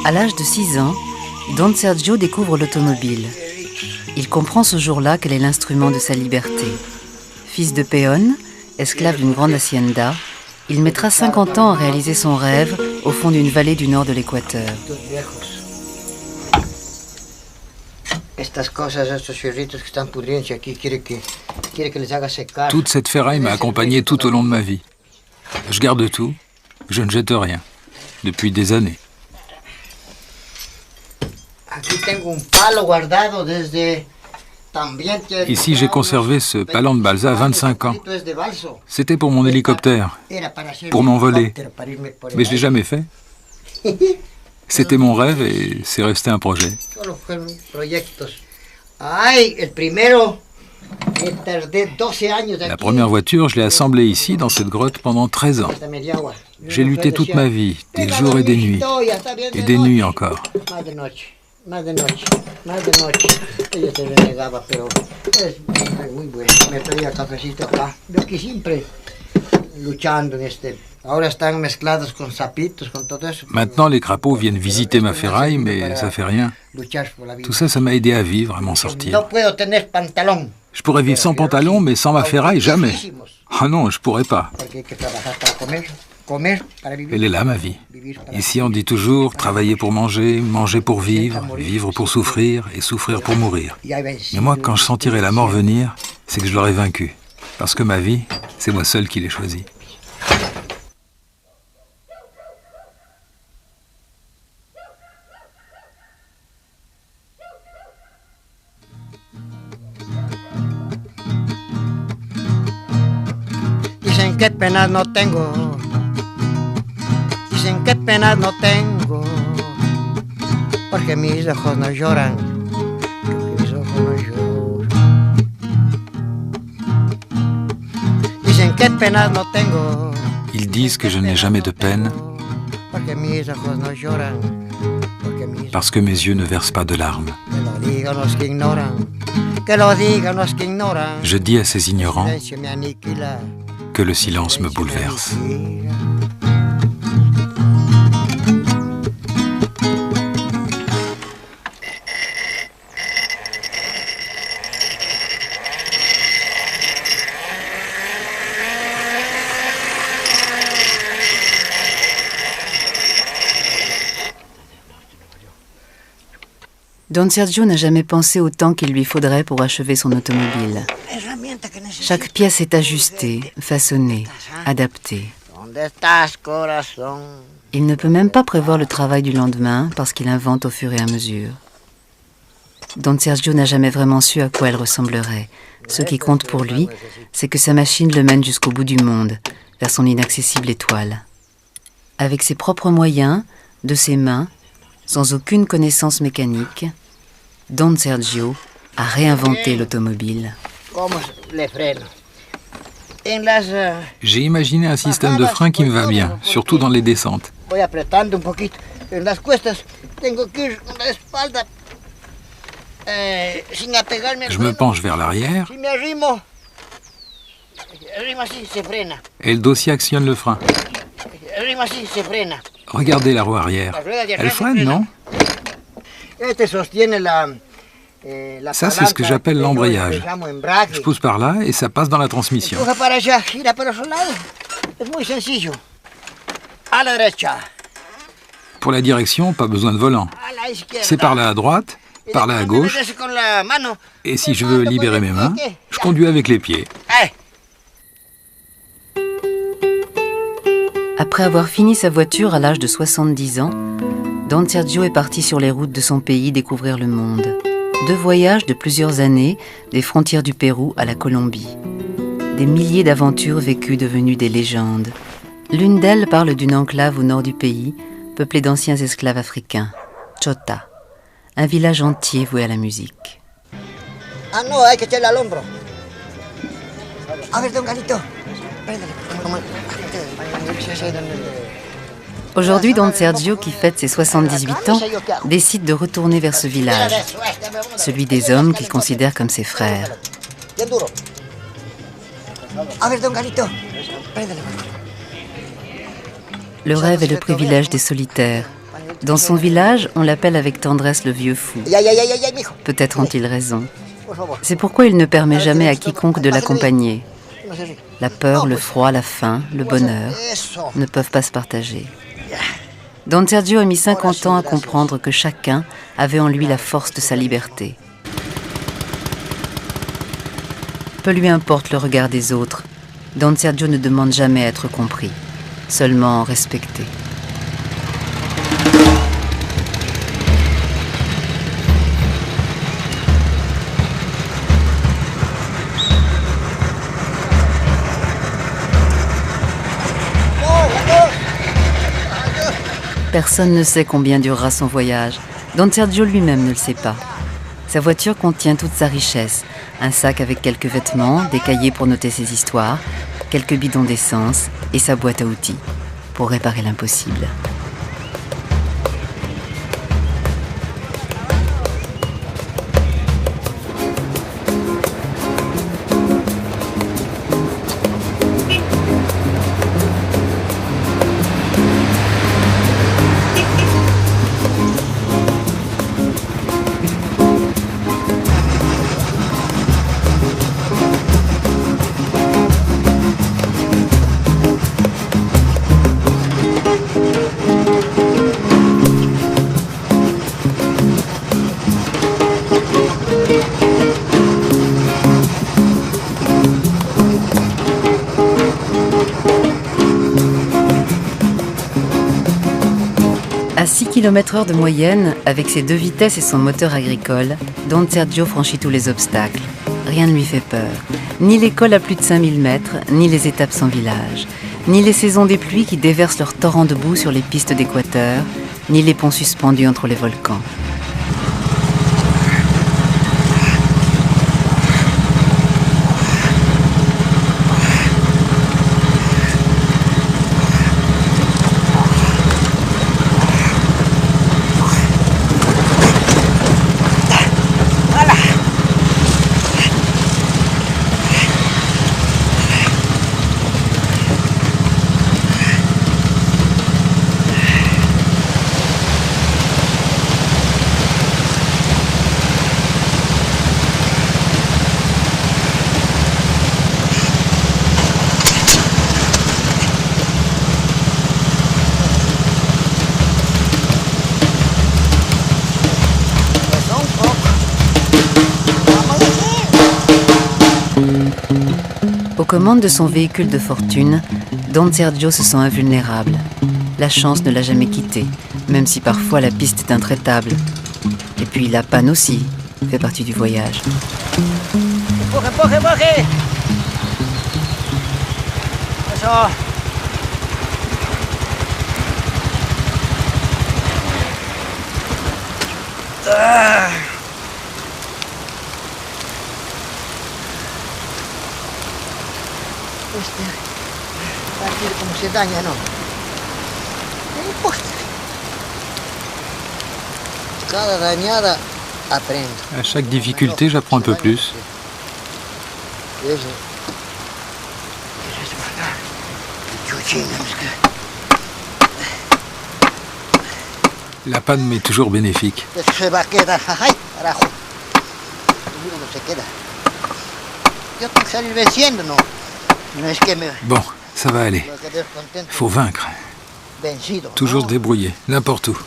À l'âge de 6 ans, Don Sergio découvre l'automobile. Il comprend ce jour-là qu'elle est l'instrument de sa liberté. Fils de peón, esclave d'une grande hacienda, il mettra 50 ans à réaliser son rêve au fond d'une vallée du nord de l'Équateur. Toute cette ferraille m'a accompagné tout au long de ma vie. Je garde tout, je ne jette rien, depuis des années. Ici, j'ai conservé ce palan de balsa 25 ans. C'était pour mon hélicoptère, pour m'envoler. Mais je ne l'ai jamais fait. C'était mon rêve et c'est resté un projet. La première voiture, je l'ai assemblée ici, dans cette grotte, pendant 13 ans. J'ai lutté toute ma vie, des jours et des nuits. Et des nuits encore. Maintenant, les crapauds viennent visiter ma ferraille, mais ça fait rien. Tout ça, ça m'a aidé à vivre, à m'en sortir. Je pourrais vivre sans pantalon, mais sans ma ferraille, jamais. Ah non, je pourrais pas. Elle est là, ma vie. Ici, on dit toujours travailler pour manger, manger pour vivre, vivre pour souffrir et souffrir pour mourir. Mais moi, quand je sentirai la mort venir, c'est que je l'aurai vaincue. Parce que ma vie, c'est moi seul qui l'ai choisie. Dicen que penas no tengo. Dicen que penas no tengo, porque mis ojos no lloran, porque mis ojos no lloran. Dicen que penas no tengo. Ils disent que je n'ai jamais de peine, parce que mes yeux ne versent pas de larmes. Je dis à ces ignorants que le silence me bouleverse. Don Sergio n'a jamais pensé au temps qu'il lui faudrait pour achever son automobile. Chaque pièce est ajustée, façonnée, adaptée. Il ne peut même pas prévoir le travail du lendemain parce qu'il invente au fur et à mesure. Don Sergio n'a jamais vraiment su à quoi elle ressemblerait. Ce qui compte pour lui, c'est que sa machine le mène jusqu'au bout du monde, vers son inaccessible étoile. Avec ses propres moyens, de ses mains, sans aucune connaissance mécanique, Don Sergio a réinventé l'automobile. J'ai imaginé un système de frein qui me va bien, surtout dans les descentes. Je me penche vers l'arrière et le dossier actionne le frein. Regardez la roue arrière. Elle freine, non? Ça, c'est ce que j'appelle l'embrayage. Je pousse par là et ça passe dans la transmission. Pour la direction, pas besoin de volant. C'est par là à droite, par là à gauche. Et si je veux libérer mes mains, je conduis avec les pieds. Après avoir fini sa voiture à l'âge de 70 ans, Don Sergio est parti sur les routes de son pays découvrir le monde. 2 voyages de plusieurs années, des frontières du Pérou à la Colombie. Des milliers d'aventures vécues devenues des légendes. L'une d'elles parle d'une enclave au nord du pays, peuplée d'anciens esclaves africains, Chota, un village entier voué à la musique. Ah no, hay que echarle al hombro. A ver, don Galito. Aujourd'hui, Don Sergio, qui fête ses 78 ans, décide de retourner vers ce village, celui des hommes qu'il considère comme ses frères. Le rêve est le privilège des solitaires, Dans son village, on l'appelle avec tendresse le vieux fou. Peut-être ont-ils raison. C'est pourquoi il ne permet jamais à quiconque de l'accompagner. La peur, le froid, la faim, le bonheur ne peuvent pas se partager. Don Sergio a mis 50 ans à comprendre que chacun avait en lui la force de sa liberté. Peu lui importe le regard des autres. Don Sergio ne demande jamais à être compris, seulement respecté. Personne ne sait combien durera son voyage. Don Sergio lui-même ne le sait pas. Sa voiture contient toute sa richesse. Un sac avec quelques vêtements, des cahiers pour noter ses histoires, quelques bidons d'essence et sa boîte à outils pour réparer l'impossible. À 6 km/h de moyenne, avec ses 2 vitesses et son moteur agricole, Don Sergio franchit tous les obstacles. Rien ne lui fait peur. Ni l'école à plus de 5000 mètres, ni les étapes sans village, ni les saisons des pluies qui déversent leurs torrents de boue sur les pistes d'équateur, ni les ponts suspendus entre les volcans. Aux commandes de son véhicule de fortune, Don Sergio se sent invulnérable. La chance ne l'a jamais quitté, même si parfois la piste est intraitable. Et puis la panne aussi fait partie du voyage. Partir como se daña, no. No importa. Cada dañada aprendo. À chaque difficulté, j'apprends un peu plus. La panne m'est toujours bénéfique. Bon, ça va aller. Faut vaincre. Toujours se débrouiller, n'importe où.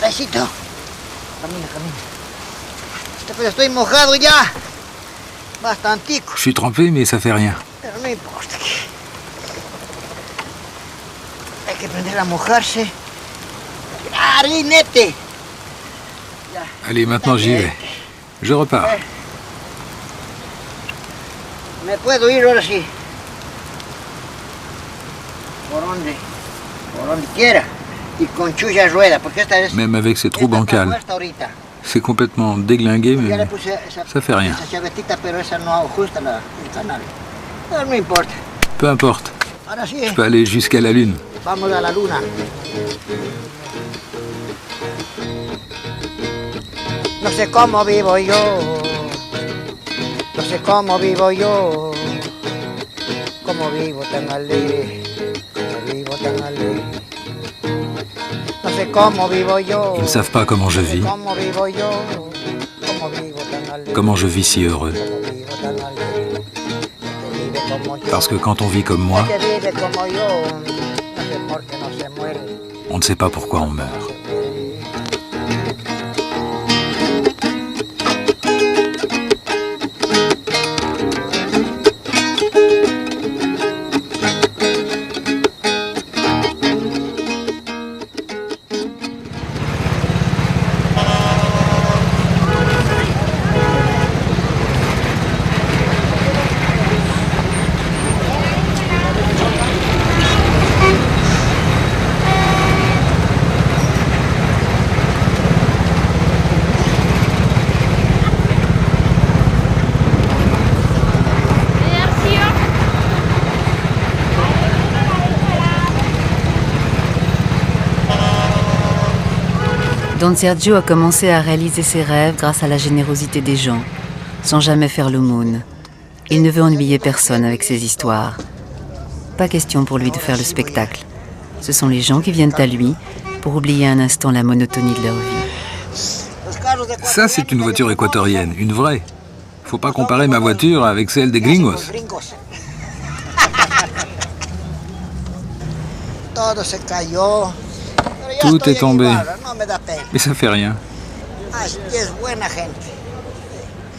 Besito. Camina, camina. Pero estoy mojado ya. Bastantico. Je suis trempé, mais ça fait rien. Pero no importa. Hay que aprender a mojarse. ¡Arinete! Allez, maintenant j'y vais. Je repars. Me puedo ir ahora sí. Por donde quiera. Y con chulla rueda, porque esta es. Même avec ces trous bancals. C'est complètement déglingué, mais ça fait rien. Peu importe. Je peux aller jusqu'à la Lune. Vamos a la luna. No sé cómo vivo yo. No sé cómo vivo yo. Cómo vivo tan alegre. Ils ne savent pas comment je vis, comment je vis si heureux. Parce que quand on vit comme moi, on ne sait pas pourquoi on meurt. Don Sergio a commencé à réaliser ses rêves grâce à la générosité des gens, sans jamais faire l'aumône. Il ne veut ennuyer personne avec ses histoires. Pas question pour lui de faire le spectacle. Ce sont les gens qui viennent à lui pour oublier un instant la monotonie de leur vie. Ça, c'est une voiture équatorienne, une vraie. Faut pas comparer ma voiture avec celle des gringos. Tout est tombé. Mais ça fait rien.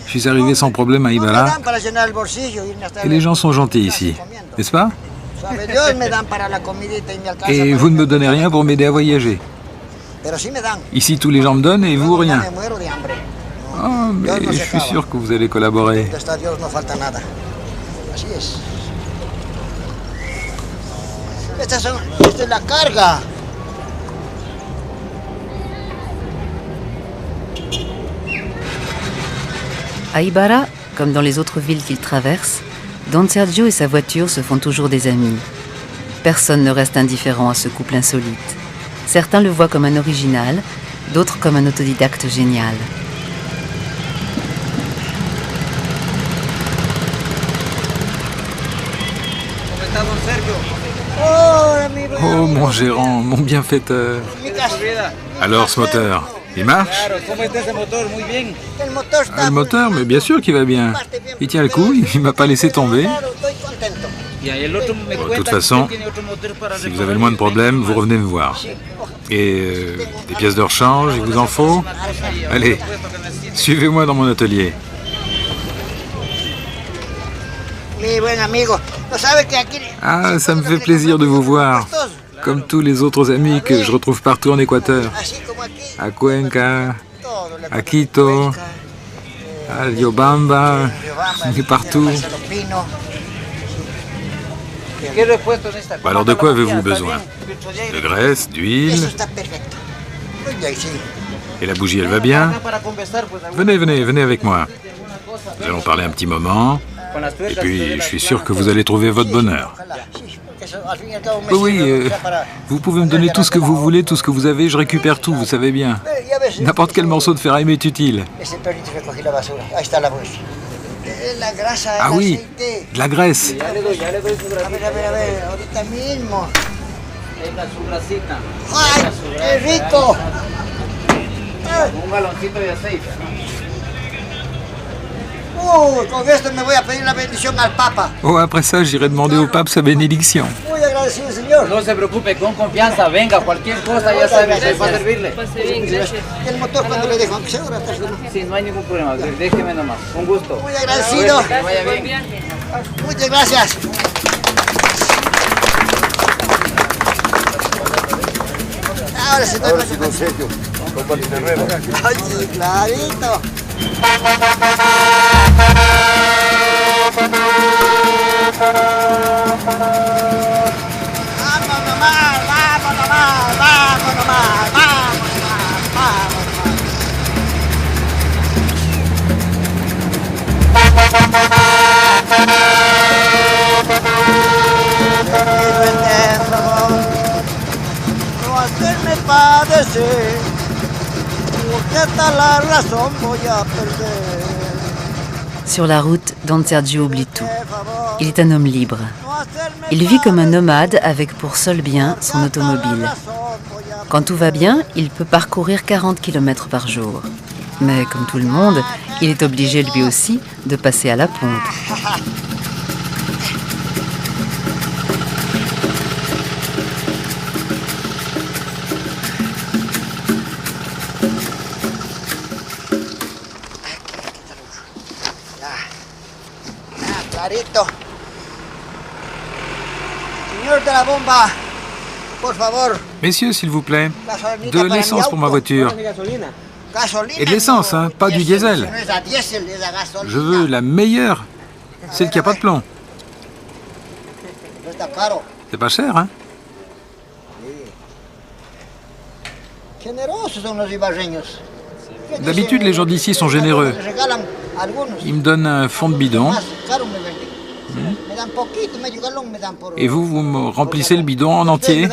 Je suis arrivé sans problème à Ibarra. Et les gens sont gentils ici, n'est-ce pas? Et vous ne me donnez rien pour m'aider à voyager. Ici, tous les gens me donnent et vous, rien. Oh, mais je suis sûr que vous allez collaborer. À Ibarra, comme dans les autres villes qu'il traverse, Don Sergio et sa voiture se font toujours des amis. Personne ne reste indifférent à ce couple insolite. Certains le voient comme un original, d'autres comme un autodidacte génial. Oh, mon gérant, mon bienfaiteur. Alors, ce moteur, il marche? Ah, le moteur, mais bien sûr qu'il va bien. Il tient le coup, il m'a pas laissé tomber. Bon, de toute façon, si vous avez le moins de problèmes, vous revenez me voir. Et des pièces de rechange, il vous en faut? Allez, suivez-moi dans mon atelier. Ah, ça me fait plaisir de vous voir. Comme tous les autres amis que je retrouve partout en Équateur. À Cuenca, à Quito, à Riobamba, et partout. Alors de quoi avez-vous besoin? De graisse, d'huile? Et la bougie, elle va bien? Venez, venez, venez avec moi. Nous allons parler un petit moment. Et puis, je suis sûr que vous allez trouver votre bonheur. Oui, vous pouvez me donner tout ce que vous voulez, tout ce que vous avez, je récupère tout, vous savez bien. N'importe quel morceau de ferraille m'est utile. Ah oui, de la graisse. Oh, après ça, j'irai demander au pape sa bénédiction. No se preocupe, con confianza, venga, cualquier cosa, ya sabe, para servirle. Sí, no hay ningún problema, déjeme nomás, un gusto. Muy agradecido. Que vaya bien. Muchas gracias. Ahora sí, don Sergio, comparte nuevo. Ay, sí, clarito. No hacerme padecer, porque tal la razón voy a perder. Sur la route, Don Sergio oublie tout. Il est un homme libre. Il vit comme un nomade avec pour seul bien son automobile. Quand tout va bien, il peut parcourir 40 km par jour. Mais comme tout le monde, il est obligé lui aussi de passer à la pompe. Clarito. Señor de la bomba, por favor. Messieurs, s'il vous plaît, Gasolinita de para mi l'essence pour ma auto. voiture. Gasolina. Et de l'essence, hein, pas du diesel. No es la diésel, es la gasolina. Je veux la meilleure, celle qui n'a pas de plomb. No está caro. C'est pas cher, hein? Generosos son los ibarreños. D'habitude, les gens d'ici sont généreux. Ils me donnent un fond de bidon. Et vous, vous me remplissez le bidon en entier.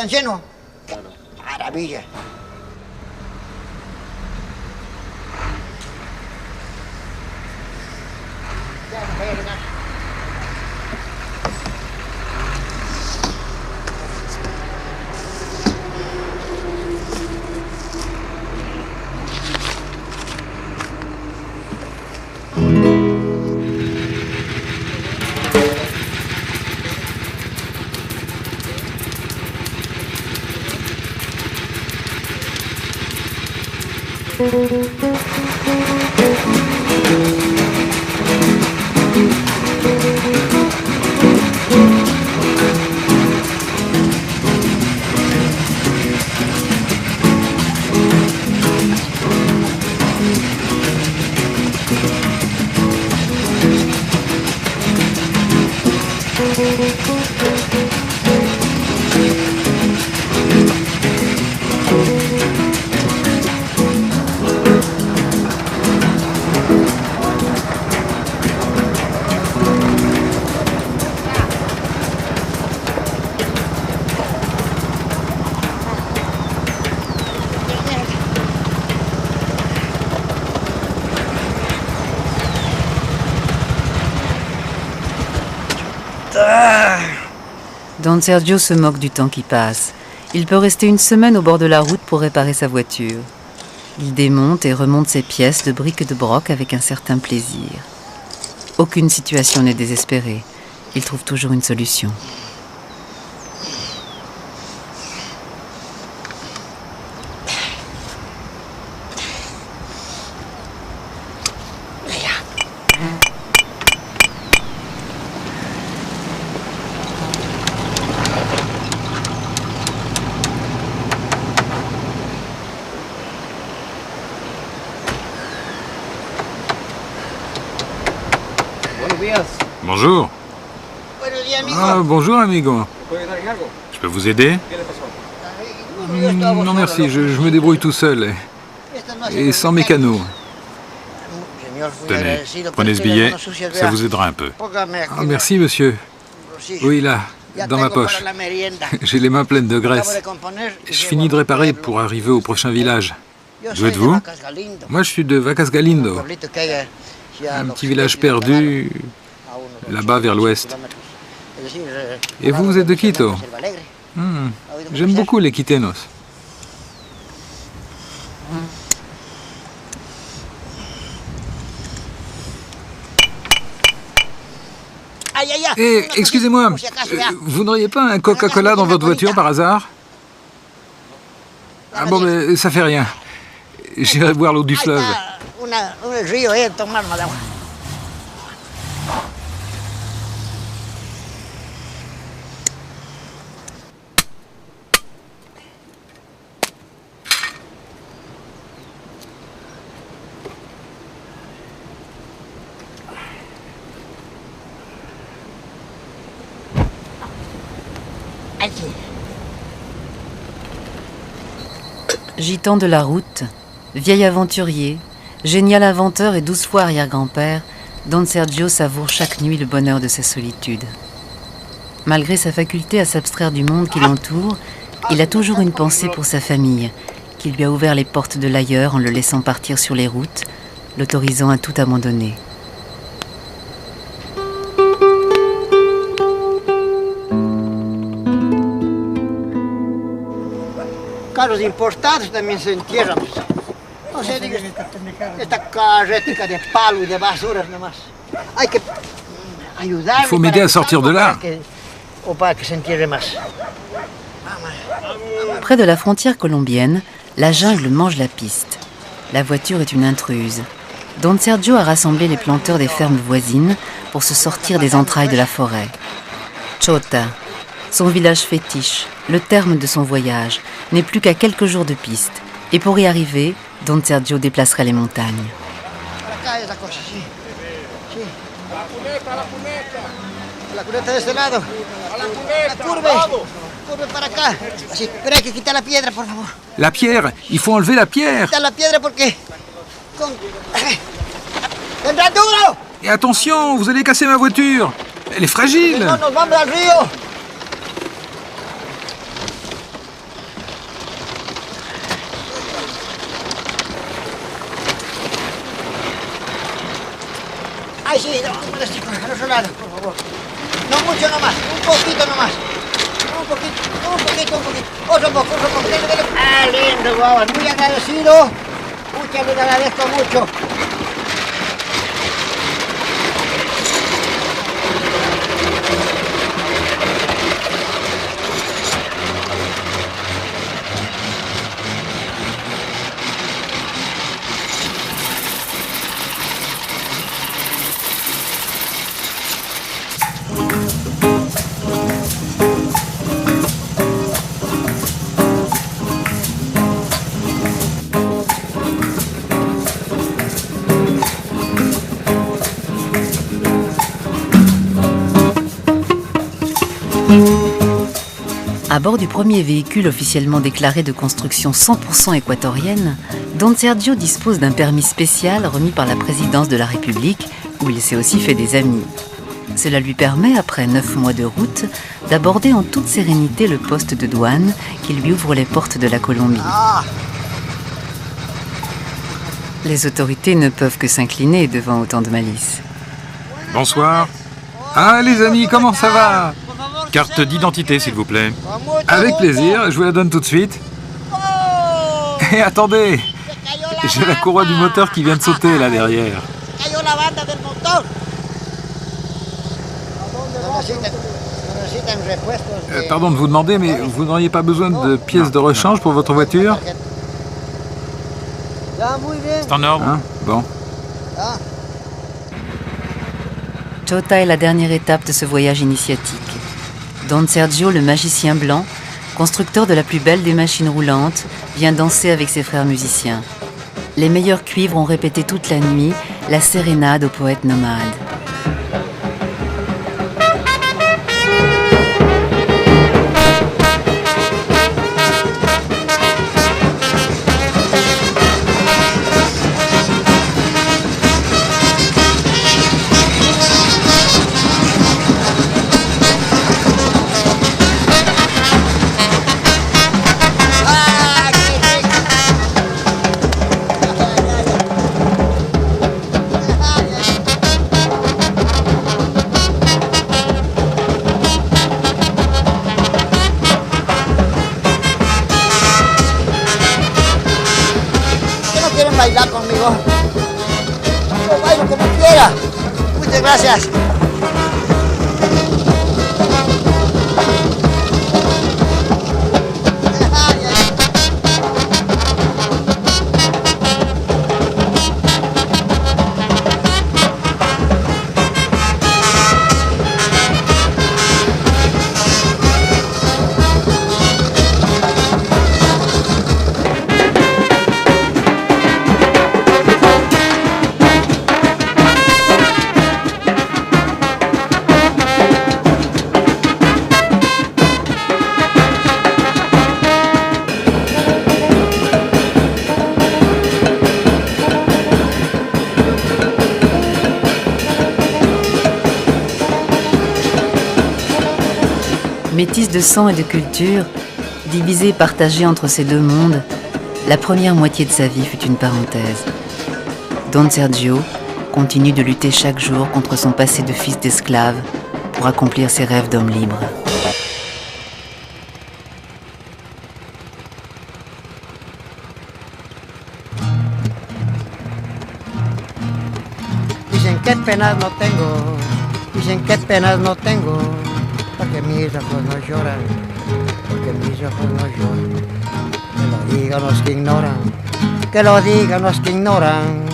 Don Sergio se moque du temps qui passe. Il peut rester une semaine au bord de la route pour réparer sa voiture. Il démonte et remonte ses pièces de briques et de broc avec un certain plaisir. Aucune situation n'est désespérée. Il trouve toujours une solution. Bonjour. Ah, bonjour, amigo. Je peux vous aider? Non, merci, je me débrouille tout seul. Et sans mécano. Tenez, prenez ce billet, ça vous aidera un peu. Ah, merci, monsieur. Oui, là, dans ma poche. J'ai les mains pleines de graisse. Je finis de réparer pour arriver au prochain village. D'où êtes-vous? Moi, je suis de Vacas Galindo, un petit village perdu, là-bas vers l'ouest. Et vous, vous êtes de Quito? J'aime beaucoup les Quitenos. Excusez-moi, vous n'auriez pas un Coca-Cola dans votre voiture par hasard? Ah bon, mais ça fait rien. J'irai boire l'eau du fleuve. Gitan de la route, vieil aventurier, génial inventeur et 12 fois arrière-grand-père, Don Sergio savoure chaque nuit le bonheur de sa solitude. Malgré sa faculté à s'abstraire du monde qui l'entoure, il a toujours une pensée pour sa famille, qui lui a ouvert les portes de l'ailleurs en le laissant partir sur les routes, l'autorisant à tout abandonner. carros importados también se entierran. No sé, digo, esta carrética de palo y de basuras nomás. Hay que ayudar. Il faut m'aider à sortir de là. O para que se entierre más. Près de la frontière colombienne, la jungle mange la piste. La voiture est une intruse. Don Sergio a rassemblé les planteurs des fermes voisines pour se sortir des entrailles de la forêt. Chota, son village fétiche, le terme de son voyage, n'est plus qu'à quelques jours de piste. Et pour y arriver, Don Sergio déplacerait les montagnes. La cuneta de este lado. La curve. Curve para acá. Así, pero hay que quitar la piedra, por favor. La pierre, il faut enlever la pierre. Quitar la piedra porque... ¡Tendrá duro! Et attention, vous allez casser ma voiture. Elle est fragile. No, nos vamos al río. Ay, sí, no, al otro lado, por favor. No mucho nomás, un poquito nomás. Un poquito. Otro poco. Ah, lindo, guau, muy agradecido. Muchas le agradezco mucho. À bord du premier véhicule officiellement déclaré de construction 100% équatorienne, Don Sergio dispose d'un permis spécial remis par la présidence de la République, où il s'est aussi fait des amis. Cela lui permet, après 9 mois de route, d'aborder en toute sérénité le poste de douane qui lui ouvre les portes de la Colombie. Les autorités ne peuvent que s'incliner devant autant de malice. Bonsoir. Ah, les amis, comment ça va? Carte d'identité, s'il vous plaît. Avec plaisir, je vous la donne tout de suite. Et attendez, j'ai la courroie du moteur qui vient de sauter là derrière. Pardon de vous demander, mais vous n'auriez pas besoin de pièces de rechange pour votre voiture? C'est en ordre. Hein? Bon. Chota est la dernière étape de ce voyage initiatique. Don Sergio, le magicien blanc, constructeur de la plus belle des machines roulantes, vient danser avec ses frères musiciens. Les meilleurs cuivres ont répété toute la nuit la sérénade aux poètes nomades. Bailar conmigo. Yo bailo como quiera. Muchas gracias. Métisse de sang et de culture, divisé et partagé entre ces deux mondes, la première moitié de sa vie fut une parenthèse. Don Sergio continue de lutter chaque jour contre son passé de fils d'esclave pour accomplir ses rêves d'homme libre. qué penas no tengo, dicen qué penas no tengo, porque mis ojos no lloran, porque mis ojos no lloran. Que lo digan los que ignoran, que lo digan los que ignoran,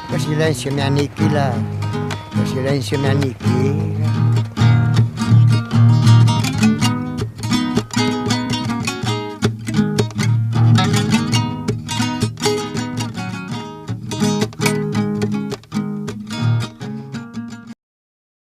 que el silencio me aniquila, que el silencio me aniquila.